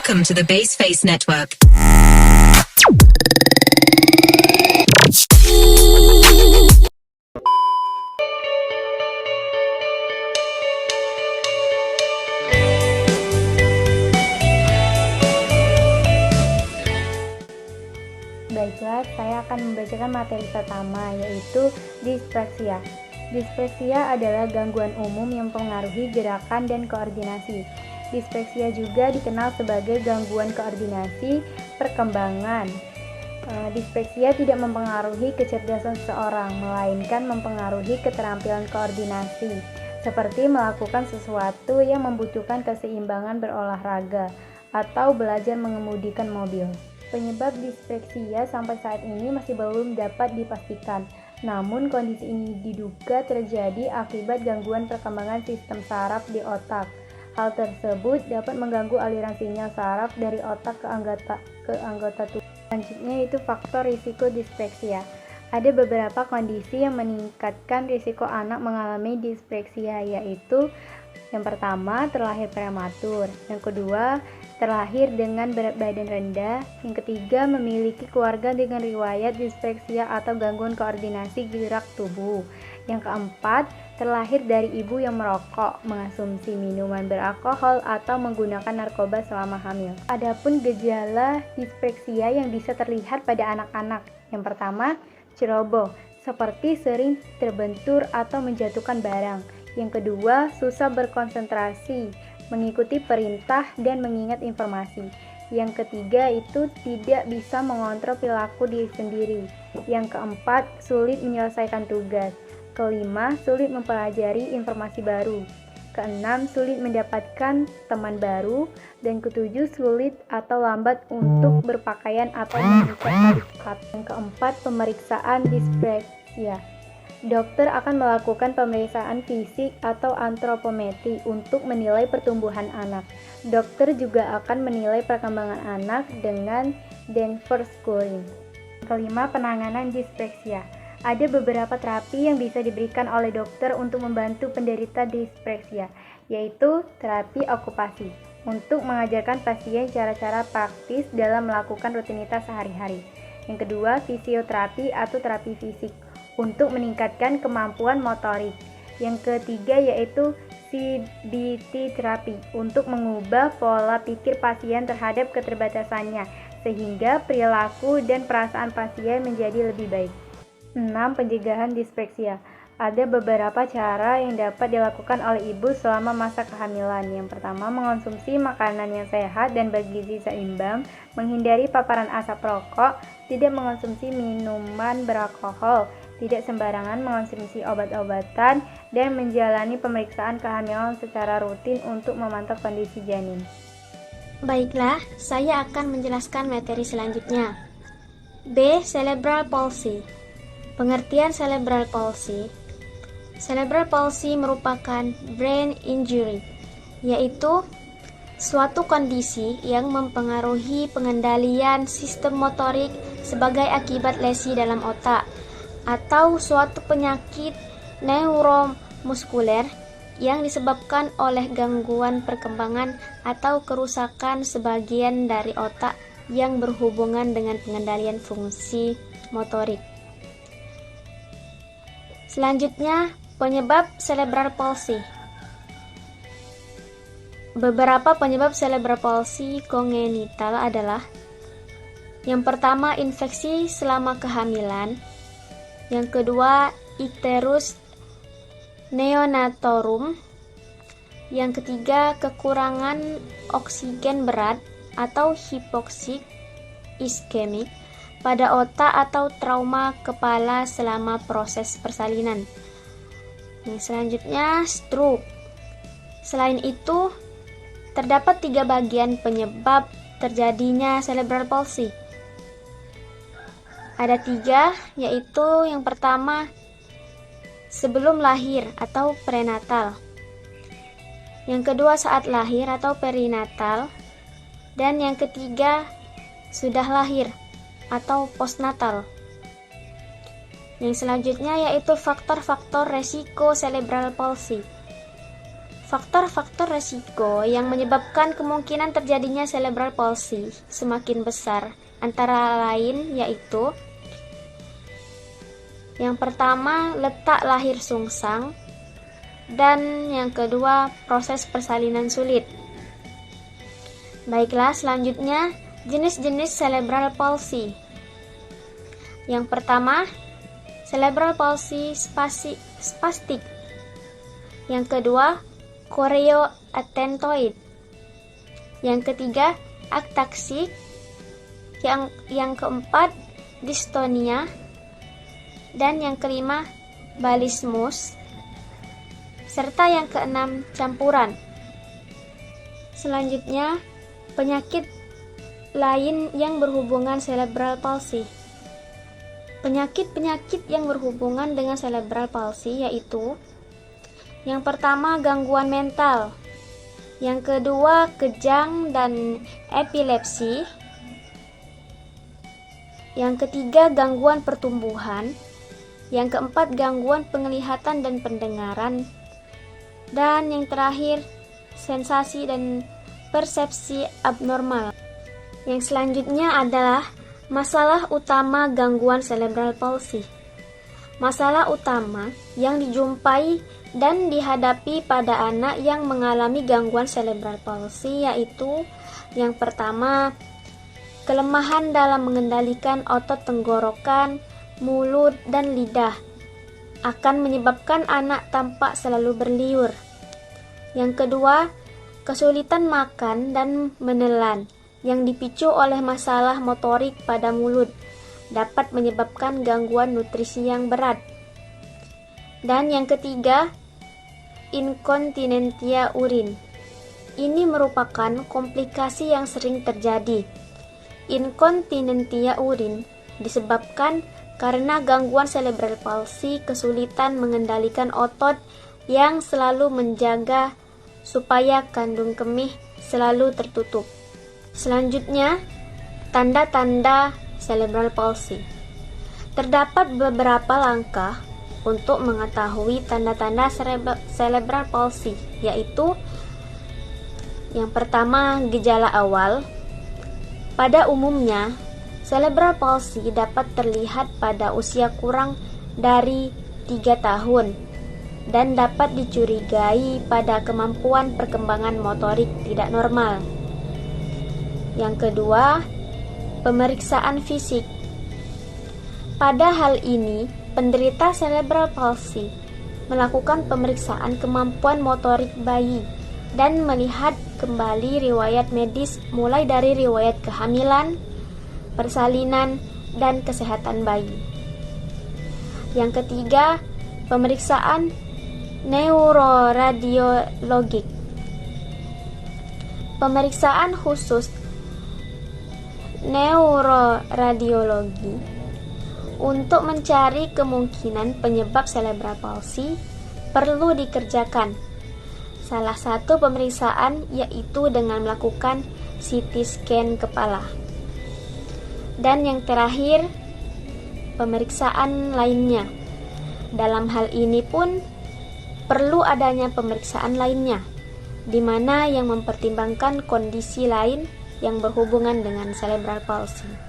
Welcome to the Baseface Network. Baiklah, saya akan membacakan materi pertama, yaitu dispreksia. Dispreksia adalah gangguan umum yang mempengaruhi gerakan dan koordinasi. Dispreksia juga dikenal sebagai gangguan koordinasi perkembangan. Dispreksia tidak mempengaruhi kecerdasan seseorang, melainkan mempengaruhi keterampilan koordinasi, seperti melakukan sesuatu yang membutuhkan keseimbangan berolahraga atau belajar mengemudikan mobil. Penyebab dispreksia sampai saat ini masih belum dapat dipastikan, namun kondisi ini diduga terjadi akibat gangguan perkembangan sistem saraf di otak. Hal tersebut dapat mengganggu aliran sinyal saraf dari otak ke anggota tubuh. Selanjutnya yaitu faktor risiko dispreksia. Ada beberapa kondisi yang meningkatkan risiko anak mengalami dispreksia, yaitu yang pertama, terlahir prematur. Yang kedua, terlahir dengan berat badan rendah. Yang ketiga, memiliki keluarga dengan riwayat dispreksia atau gangguan koordinasi gerak tubuh. Yang keempat, terlahir dari ibu yang merokok, mengonsumsi minuman beralkohol, atau menggunakan narkoba selama hamil. Adapun gejala dispreksia yang bisa terlihat pada anak-anak. Yang pertama, ceroboh, seperti sering terbentur atau menjatuhkan barang. Yang kedua, susah berkonsentrasi, mengikuti perintah dan mengingat informasi. Yang ketiga itu tidak bisa mengontrol perilaku diri sendiri. Yang keempat, sulit menyelesaikan tugas. Kelima, sulit mempelajari informasi baru. Keenam, sulit mendapatkan teman baru. Dan ketujuh, sulit atau lambat untuk berpakaian atau mengucap kalimat. Yang keempat, pemeriksaan dispreksia. Dokter akan melakukan pemeriksaan fisik atau antropometri untuk menilai pertumbuhan anak. Dokter juga akan menilai perkembangan anak dengan Denver Scoring. Kelima, penanganan dispreksia. Ada beberapa terapi yang bisa diberikan oleh dokter untuk membantu penderita dispreksia, yaitu terapi okupasi, untuk mengajarkan pasien cara-cara praktis dalam melakukan rutinitas sehari-hari. Yang kedua, fisioterapi atau terapi fisik, untuk meningkatkan kemampuan motorik. Yang ketiga yaitu CBT terapi, untuk mengubah pola pikir pasien terhadap keterbatasannya, sehingga perilaku dan perasaan pasien menjadi lebih baik. 6. Pencegahan dispreksia. Ada beberapa cara yang dapat dilakukan oleh ibu selama masa kehamilan. Yang pertama, mengonsumsi makanan yang sehat dan bergizi seimbang, menghindari paparan asap rokok, tidak mengonsumsi minuman beralkohol, tidak sembarangan mengonsumsi obat-obatan, dan menjalani pemeriksaan kehamilan secara rutin untuk memantau kondisi janin. Baiklah, saya akan menjelaskan materi selanjutnya. B. Cerebral palsy. Pengertian cerebral palsy. Cerebral palsy merupakan brain injury, yaitu suatu kondisi yang mempengaruhi pengendalian sistem motorik sebagai akibat lesi dalam otak, atau suatu penyakit neuromuskuler yang disebabkan oleh gangguan perkembangan atau kerusakan sebagian dari otak yang berhubungan dengan pengendalian fungsi motorik. Selanjutnya, penyebab cerebral palsy. Beberapa penyebab cerebral palsy kongenital adalah: yang pertama, infeksi selama kehamilan. Yang kedua, icterus neonatorum. Yang ketiga, kekurangan oksigen berat atau hipoksik iskemik pada otak atau trauma kepala selama proses persalinan. Yang selanjutnya, stroke. Selain itu, terdapat 3 bagian penyebab terjadinya cerebral palsy. Ada 3, yaitu yang pertama, sebelum lahir atau prenatal. Yang kedua, saat lahir atau perinatal. Dan yang ketiga, sudah lahir atau postnatal. Yang selanjutnya yaitu faktor-faktor resiko cerebral palsy. Faktor-faktor resiko yang menyebabkan kemungkinan terjadinya cerebral palsy semakin besar, antara lain yaitu yang pertama, letak lahir sungsang, dan yang kedua, proses persalinan sulit. Baiklah, selanjutnya jenis-jenis cerebral palsy. Yang pertama, cerebral palsy spastik. Yang kedua, chorioatentoid. Yang ketiga, ataksik. Yang keempat, dystonia. Dan yang kelima, balismus. Serta yang keenam, campuran. Selanjutnya, penyakit lain yang berhubungan cerebral palsy. Penyakit-penyakit yang berhubungan dengan cerebral palsy yaitu yang pertama, gangguan mental. Yang kedua, kejang dan epilepsi. Yang ketiga, gangguan pertumbuhan. Yang keempat, gangguan penglihatan dan pendengaran. Dan yang terakhir, sensasi dan persepsi abnormal. Yang selanjutnya adalah masalah utama gangguan cerebral palsy. Masalah utama yang dijumpai dan dihadapi pada anak yang mengalami gangguan cerebral palsy yaitu yang pertama, kelemahan dalam mengendalikan otot tenggorokan, mulut, dan lidah akan menyebabkan anak tampak selalu berliur. Yang kedua, kesulitan makan dan menelan yang dipicu oleh masalah motorik pada mulut dapat menyebabkan gangguan nutrisi yang berat. Dan yang ketiga, inkontinensia urin. Ini merupakan komplikasi yang sering terjadi. Inkontinensia urin disebabkan karena gangguan cerebral palsy, kesulitan mengendalikan otot yang selalu menjaga supaya kandung kemih selalu tertutup. Selanjutnya, tanda-tanda cerebral palsy. Terdapat beberapa langkah untuk mengetahui tanda-tanda cerebral palsy, yaitu yang pertama, gejala awal. Pada umumnya, cerebral palsy dapat terlihat pada usia kurang dari 3 tahun dan dapat dicurigai pada kemampuan perkembangan motorik tidak normal. Yang kedua, pemeriksaan fisik. Pada hal ini, penderita cerebral palsy melakukan pemeriksaan kemampuan motorik bayi dan melihat kembali riwayat medis mulai dari riwayat kehamilan, persalinan, dan kesehatan bayi. Yang ketiga, pemeriksaan neuroradiologik. Pemeriksaan khusus neuroradiologi untuk mencari kemungkinan penyebab cerebral palsy perlu dikerjakan. Salah satu pemeriksaan yaitu dengan melakukan CT scan kepala. Dan yang terakhir, pemeriksaan lainnya. Dalam hal ini pun perlu adanya pemeriksaan lainnya, di mana yang mempertimbangkan kondisi lain yang berhubungan dengan cerebral palsy.